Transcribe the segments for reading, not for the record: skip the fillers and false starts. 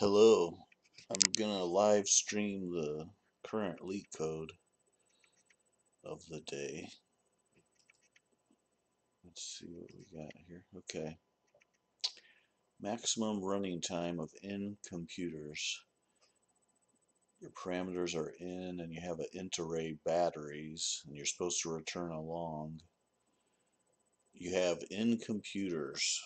Hello, I'm gonna live stream the current leak code of the day. Let's see what we got here. Okay. Maximum running time of N computers. Your parameters are N and you have an int array batteries and you're supposed to return a long. You have N computers.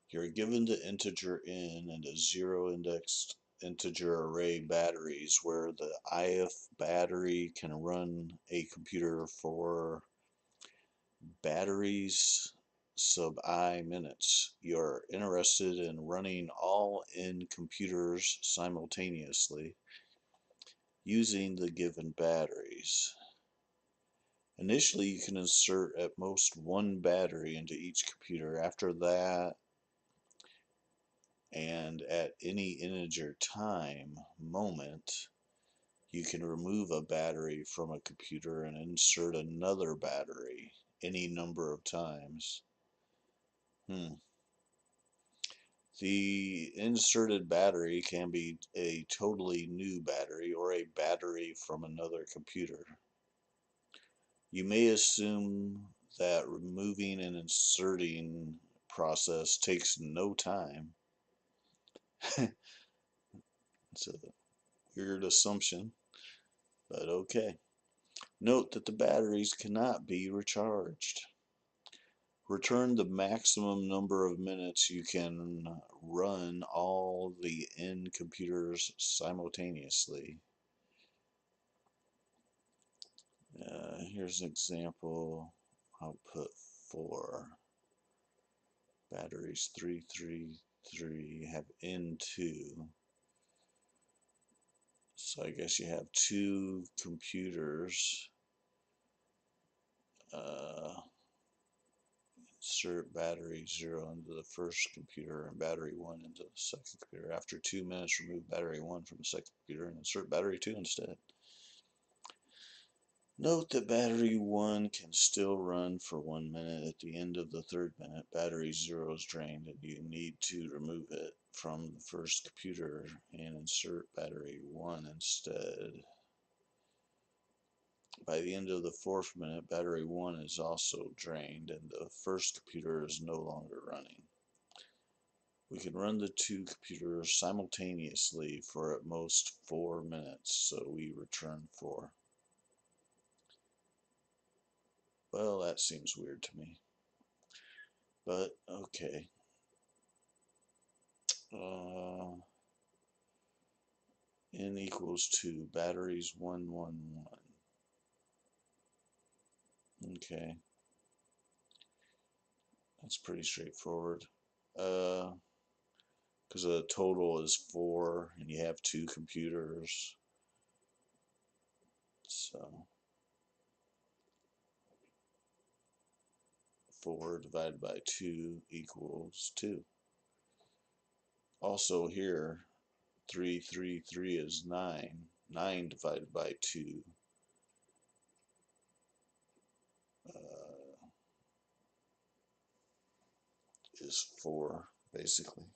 You're given the integer N and a zero indexed integer array batteries where the IF battery can run a computer for batteries sub I minutes. You're interested in running all N computers simultaneously using the given batteries. Initially, you can insert at most one battery into each computer. After that, and at any integer time moment, you can remove a battery from a computer and insert another battery any number of times. The inserted battery can be a totally new battery or a battery from another computer. You may assume that removing and inserting process takes no time. It's a weird assumption, but okay. Note that the batteries cannot be recharged. Return the maximum number of minutes you can run all the N computers simultaneously. Here's an example. Output 4. Batteries 333 have N2. So I guess you have two computers. Insert battery 0 into the first computer and battery 1 into the second computer. After 2 minutes, remove battery 1 from the second computer and insert battery 2 instead. Note that battery 1 can still run for 1 minute. At the end of the third minute, battery 0 is drained and you need to remove it from the first computer and insert battery 1 instead. By the end of the fourth minute, battery 1 is also drained and the first computer is no longer running. We can run the two computers simultaneously for at most 4 minutes, so we return 4. Well, that seems weird to me. But, okay. N equals 2. Batteries 1, 1, 1. Okay. That's pretty straightforward. Because the total is 4, and you have two computers. So, 4 divided by 2 equals 2. Also here, 333 is 9. 9 divided by 2 is 4, basically.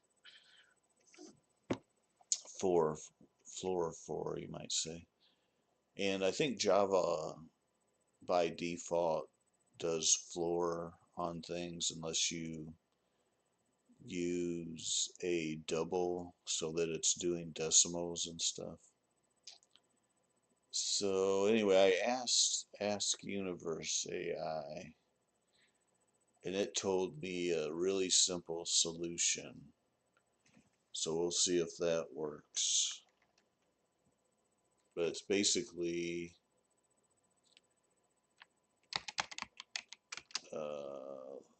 4, floor of 4, you might say. And I think Java by default does floor on things unless you use a double so that it's doing decimals and stuff. So anyway, I asked Ask Universe AI and it told me a really simple solution. So we'll see if that works. But it's basically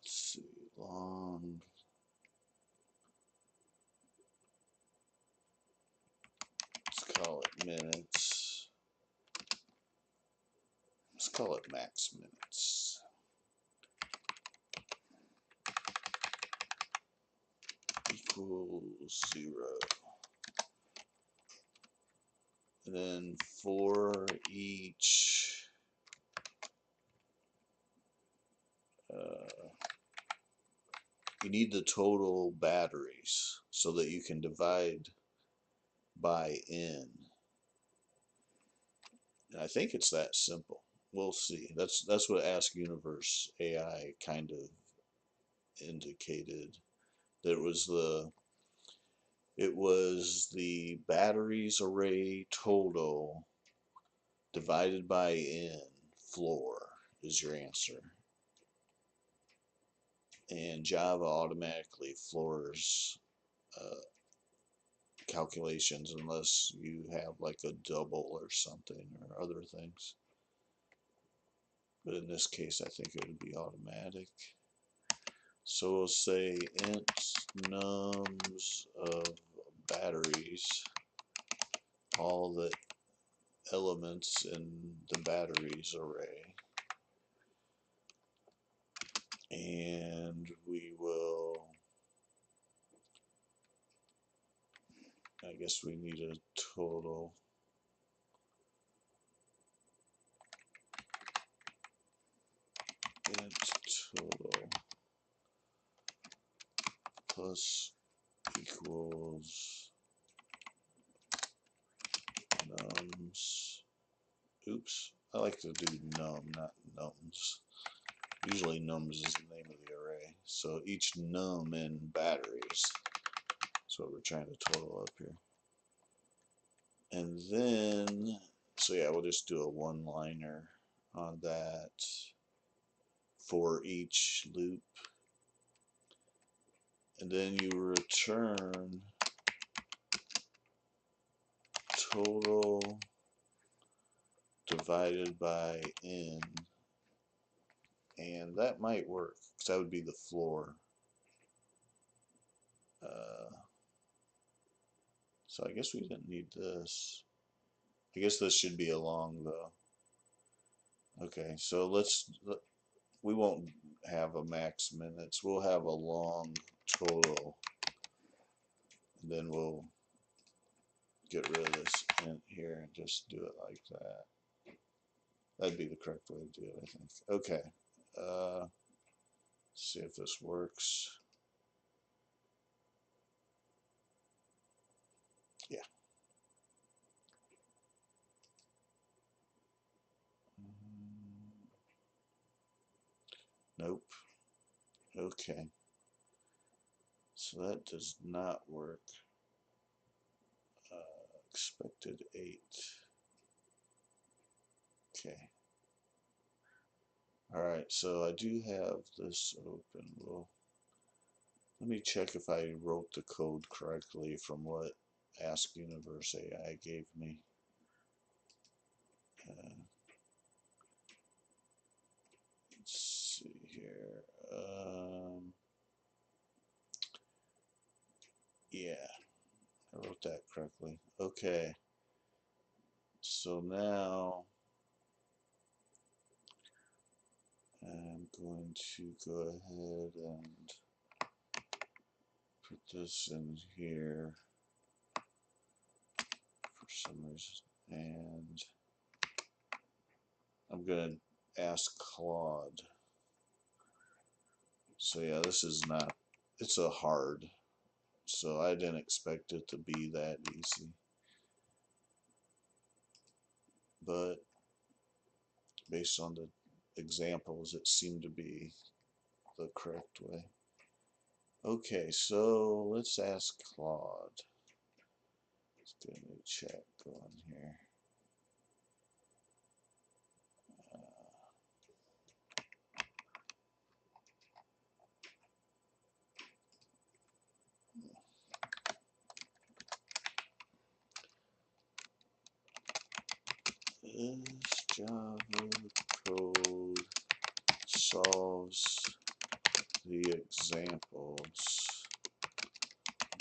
let's see, long. Let's call it minutes. Let's call it max minutes. Equals 0. And then for each you need the total batteries so that you can divide by n. And I think it's that simple. We'll see. That's what Ask Universe AI kind of indicated. That it was the batteries array total divided by n floor is your answer. And Java automatically floors calculations unless you have like a double or something or other things. But in this case, I think it would be automatic. So we'll say int nums of batteries, all the elements in the batteries array. And we will, I guess we need a total. Int total plus equals nums. Oops, I like to do num, not nums. Usually nums is the name of the array. So each num in batteries. That's what we're trying to total up here. And then, so yeah, we'll just do a one-liner on that for each loop. And then you return total divided by n. And that might work, because that would be the floor. So I guess we didn't need this. I guess this should be a long though. Okay, so we won't have a max minutes. We'll have a long total. And then we'll get rid of this int here and just do it like that. That'd be the correct way to do it, I think. Okay. Let's see if this works. Yeah. Nope. Okay. So that does not work. Expected 8. Okay. Alright, so I do have this open. Well, let me check if I wrote the code correctly from what Ask Universe AI gave me. Let's see here. Yeah, I wrote that correctly. Okay. So now I'm going to go ahead and put this in here for some reason. And I'm going to ask Claude. So yeah, this is not, it's a hard. So I didn't expect it to be that easy. But based on the examples, it seemed to be the correct way. Okay, so let's ask Claude. Let's get a new chat going here. This Java code solves the examples,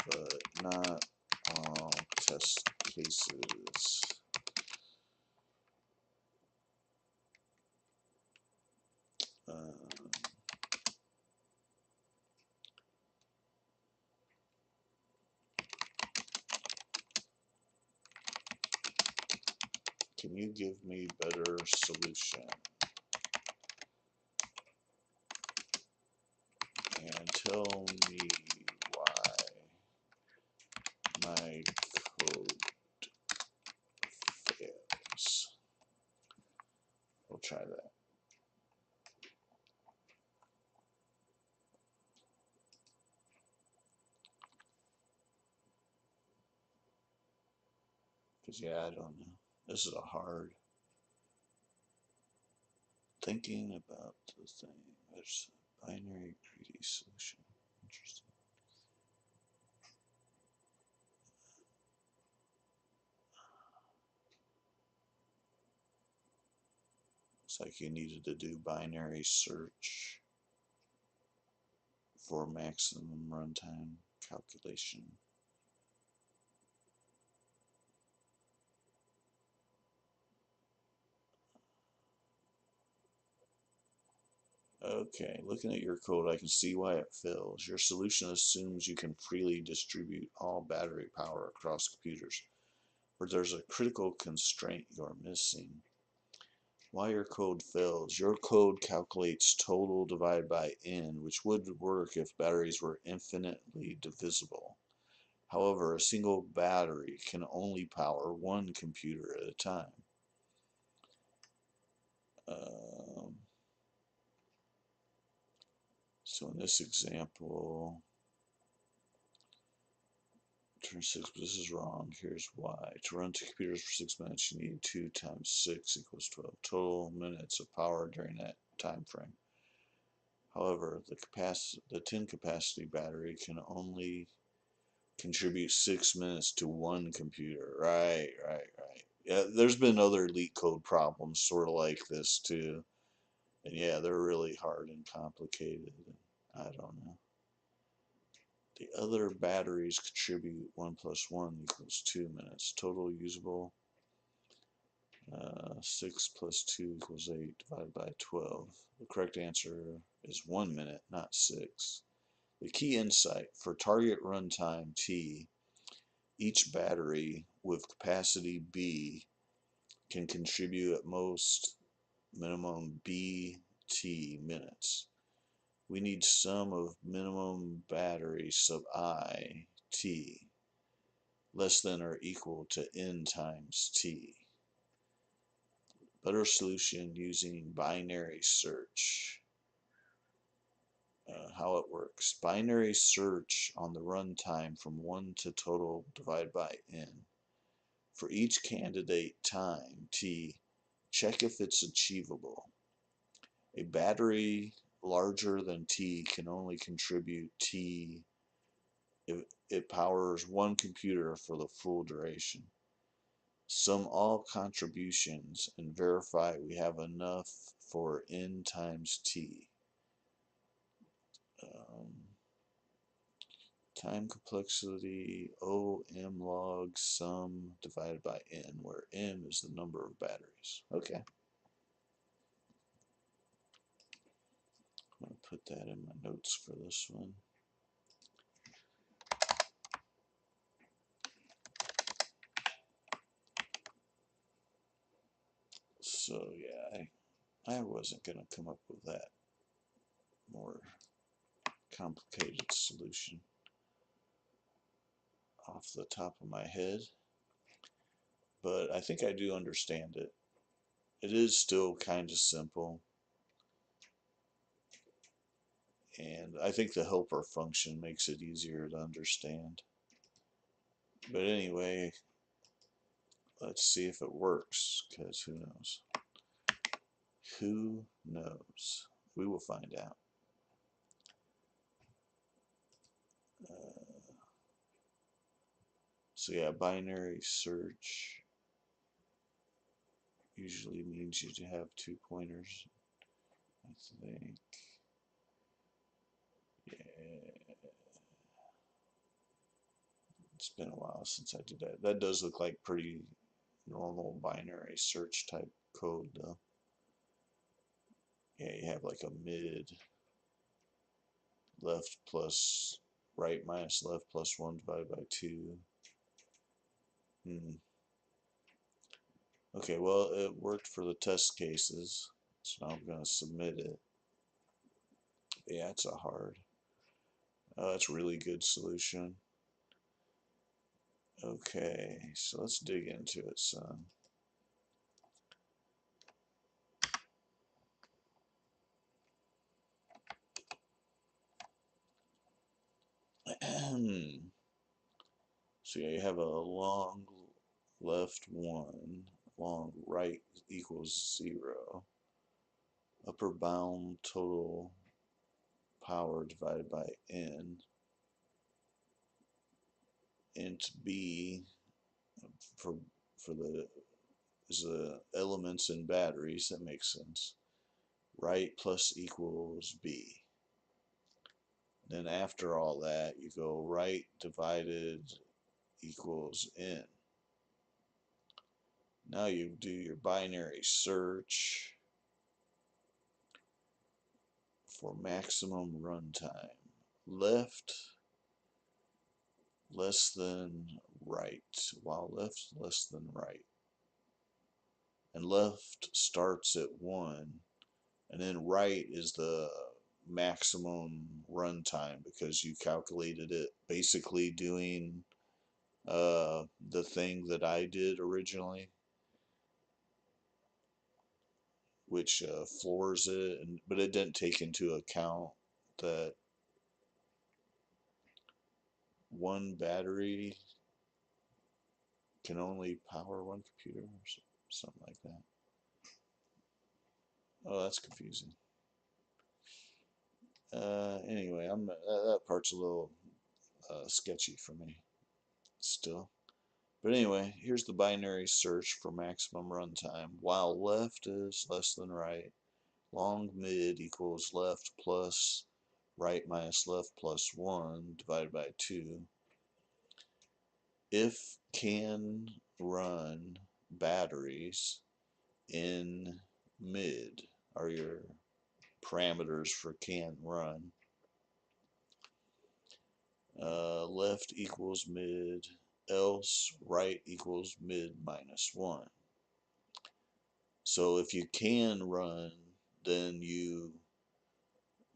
but not all test cases. Can you give me better solution? And tell me why my code fails. We'll try that. Because, yeah, I don't know. This is a hard thinking about the thing. There's a binary greedy solution. Interesting. Looks like you needed to do binary search for maximum runtime calculation. Okay, looking at your code, I can see why it fails. Your solution assumes you can freely distribute all battery power across computers, but there's a critical constraint you're missing. Why your code fails. Your code calculates total divided by n, which would work if batteries were infinitely divisible. However, a single battery can only power one computer at a time. So in this example, turn 6, but this is wrong. Here's why. To run two computers for 6 minutes, you need 2 times 6 equals 12 total minutes of power during that time frame. However, the 10 capacity battery can only contribute 6 minutes to one computer. Right. Yeah, there's been other LeetCode problems sort of like this too. And yeah, they're really hard and complicated. I don't know. The other batteries contribute 1 plus 1 equals 2 minutes. Total usable 6 plus 2 equals 8 divided by 12. The correct answer is 1 minute, not 6. The key insight for target runtime T, each battery with capacity B can contribute at most minimum BT minutes. We need sum of minimum battery sub I T less than or equal to n times T. Better solution using binary search. How it works. Binary search on the runtime from 1 to total divided by n. For each candidate time, T, check if it's achievable. A battery larger than T can only contribute T if it powers one computer for the full duration. Sum all contributions and verify we have enough for n times T. Time complexity OM log sum divided by n, where m is the number of batteries. Okay. I'm going to put that in my notes for this one. So yeah, I wasn't going to come up with that more complicated solution off the top of my head, but I think I do understand it. It is still kind of simple, and I think the helper function makes it easier to understand. But anyway, let's see if it works, because who knows? Who knows? We will find out. So yeah, binary search usually means you have 2 pointers, I think. Yeah. It's been a while since I did that. That does look like pretty normal binary search type code though. Yeah, you have like a mid left plus right minus left plus 1 divided by 2. Okay, well, it worked for the test cases, so now I'm going to submit it. Yeah, it's a hard Oh, that's a really good solution. Okay, so let's dig into it, son. So yeah, you have a long left 1, long right equals 0. Upper bound total power divided by n. Int b for for the is the elements in batteries. That makes sense. Right plus equals b. Then after all that, you go right divided equals n. Now you do your binary search for maximum runtime. Left less than right, while left less than right. And left starts at 1, and then right is the maximum runtime because you calculated it basically doing the thing that I did originally, which floors it, but it didn't take into account that one battery can only power one computer or something like that. Oh, that's confusing. Anyway, that part's a little sketchy for me still. But anyway, here's the binary search for maximum runtime. While left is less than right, long mid equals left plus right minus left plus 1 divided by 2. If can run batteries in mid are your parameters for can run. Left equals mid, else right equals mid minus 1. So if you can run, then you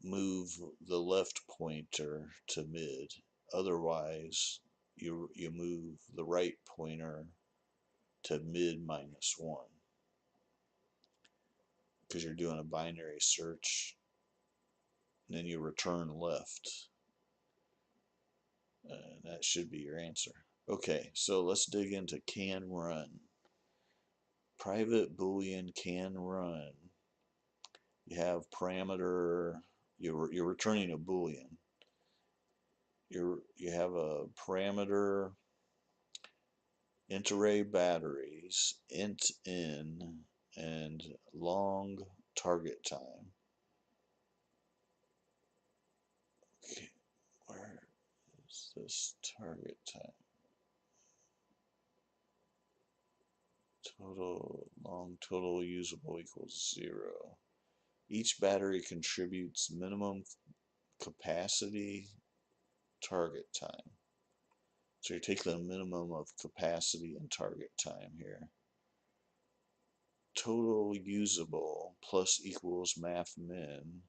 move the left pointer to mid. Otherwise, you move the right pointer to mid minus 1 because you're doing a binary search, and then you return left. And that should be your answer. Okay, so let's dig into can run. Private Boolean can run. You have parameter, you're returning a Boolean. You have a parameter int array batteries, int n, and long target time. Okay, where is this target time? Total usable equals 0. Each battery contributes minimum capacity target time. So you're taking the minimum of capacity and target time here. Total usable plus equals math min,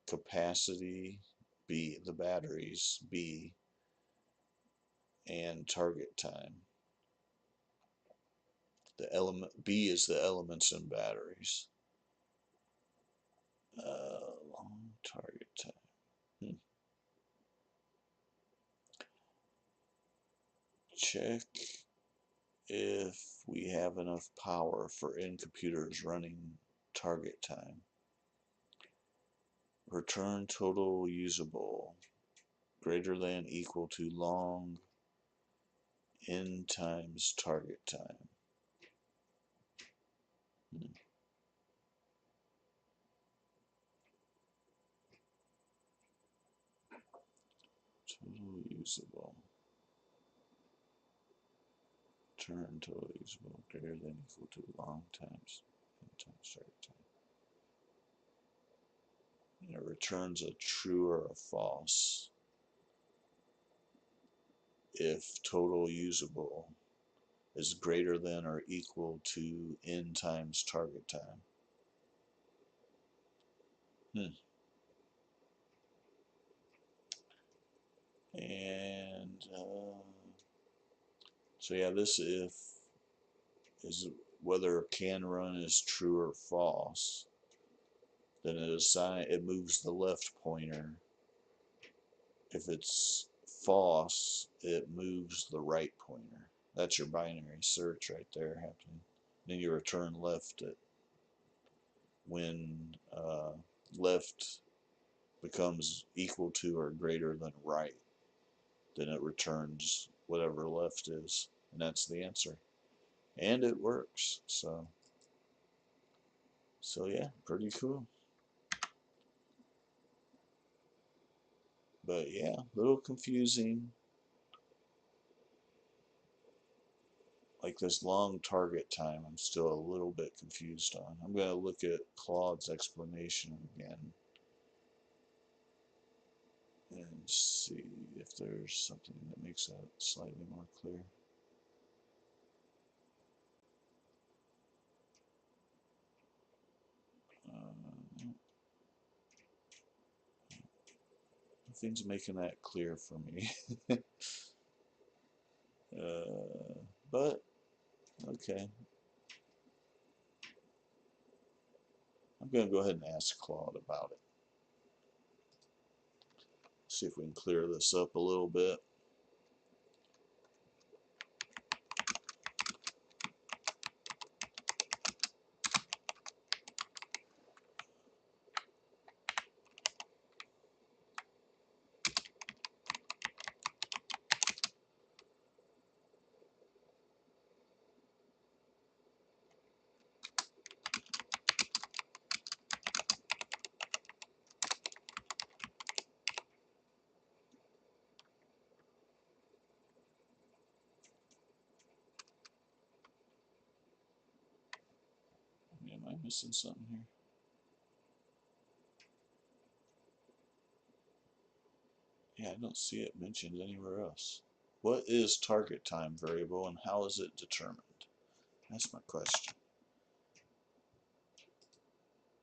capacity B, the batteries B, and target time. The element B is the elements in batteries. Long target time. Check if we have enough power for n computers running target time. Return total usable greater than equal to long n times target time. Total usable. Turn total usable greater than equal to long times n times target time. And it returns a true or a false if total usable is greater than or equal to n times target time. And so yeah, this if is whether can run is true or false. Then it moves the left pointer. If it's false, it moves the right pointer. That's your binary search right there happening. Then you return left when left becomes equal to or greater than right. Then it returns whatever left is, and that's the answer. And it works. So yeah, pretty cool. But yeah, a little confusing. Like this long target time, I'm still a little bit confused on. I'm going to look at Claude's explanation again and see if there's something that makes that slightly more clear. Nothing's making that clear for me. But, okay. I'm going to go ahead and ask Claude about it. See if we can clear this up a little bit. Am I missing something here? Yeah, I don't see it mentioned anywhere else. What is target time variable and how is it determined? That's my question.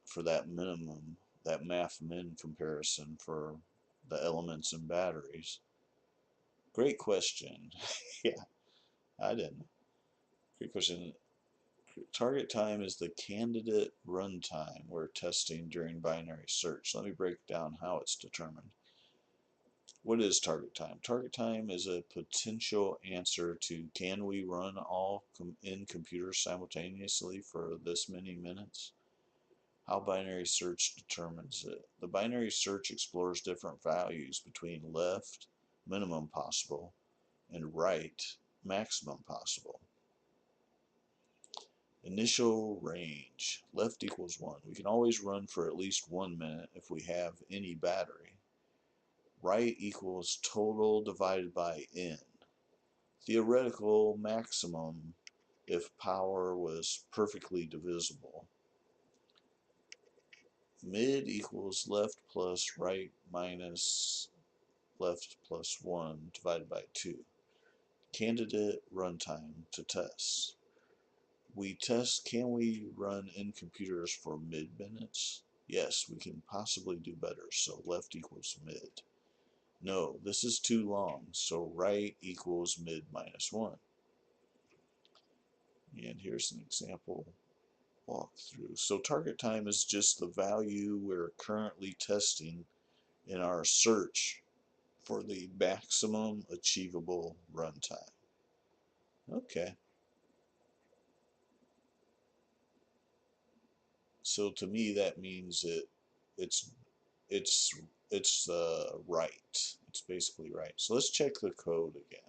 For that minimum, that math min comparison for the elements and batteries. Great question. Yeah, I didn't. Great question. Target time is the candidate runtime we're testing during binary search. Let me break down how it's determined. What is target time? Target time is a potential answer to can we run all in computers simultaneously for this many minutes? How binary search determines it. The binary search explores different values between left, minimum possible, and right, maximum possible. Initial range, left equals 1. We can always run for at least 1 minute if we have any battery. Right equals total divided by n. Theoretical maximum if power was perfectly divisible. Mid equals left plus right minus left plus 1 divided by 2. Candidate runtime to test. We test, can we run in computers for mid minutes? Yes, we can possibly do better, so left equals mid. No, this is too long, so right equals mid minus 1. And here's an example walkthrough. So target time is just the value we're currently testing in our search for the maximum achievable runtime. Okay. So to me that means it's it's it's right. It's basically right. So let's check the code again.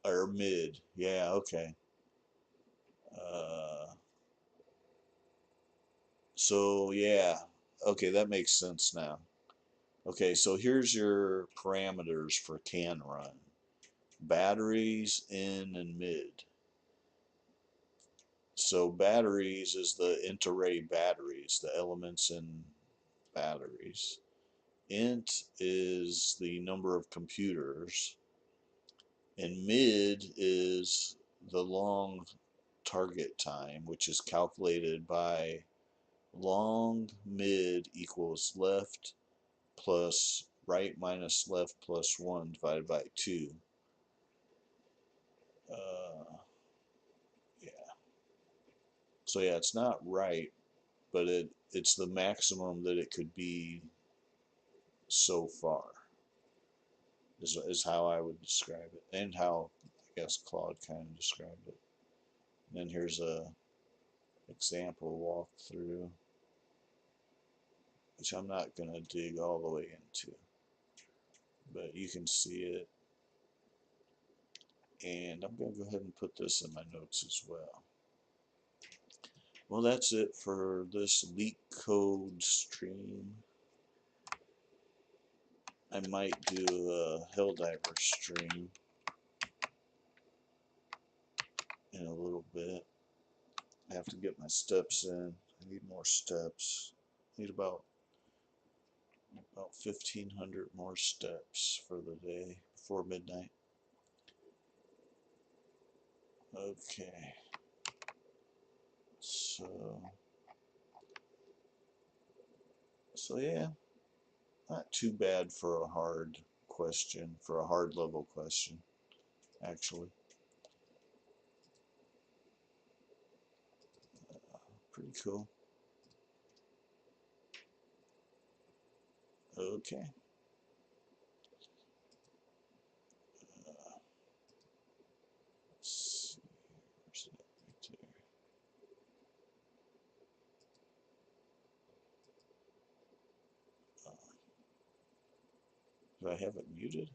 Or mid. Yeah, okay. Uh, so yeah, okay, that makes sense now. Okay, so here's your parameters for can run. Batteries, in, and mid. So batteries is the inter-array batteries, the elements in batteries. Int is the number of computers. And mid is the long target time, which is calculated by long mid equals left plus right minus left plus 1 divided by 2. Yeah. So yeah, it's not right, but it's the maximum that it could be so far, is how I would describe it, and how I guess Claude kind of described it. And then here's a example walkthrough, which I'm not going to dig all the way into, but you can see it. And I'm going to go ahead and put this in my notes as well. Well, that's it for this LeetCode stream. I might do a Helldiver stream in a little bit. I have to get my steps in. I need more steps. I need about 1,500 more steps for the day before midnight. Okay. So yeah, not too bad for a hard question, for a hard level question, actually. Pretty cool. Okay. Let's see. Where's that right there? Do I have it muted?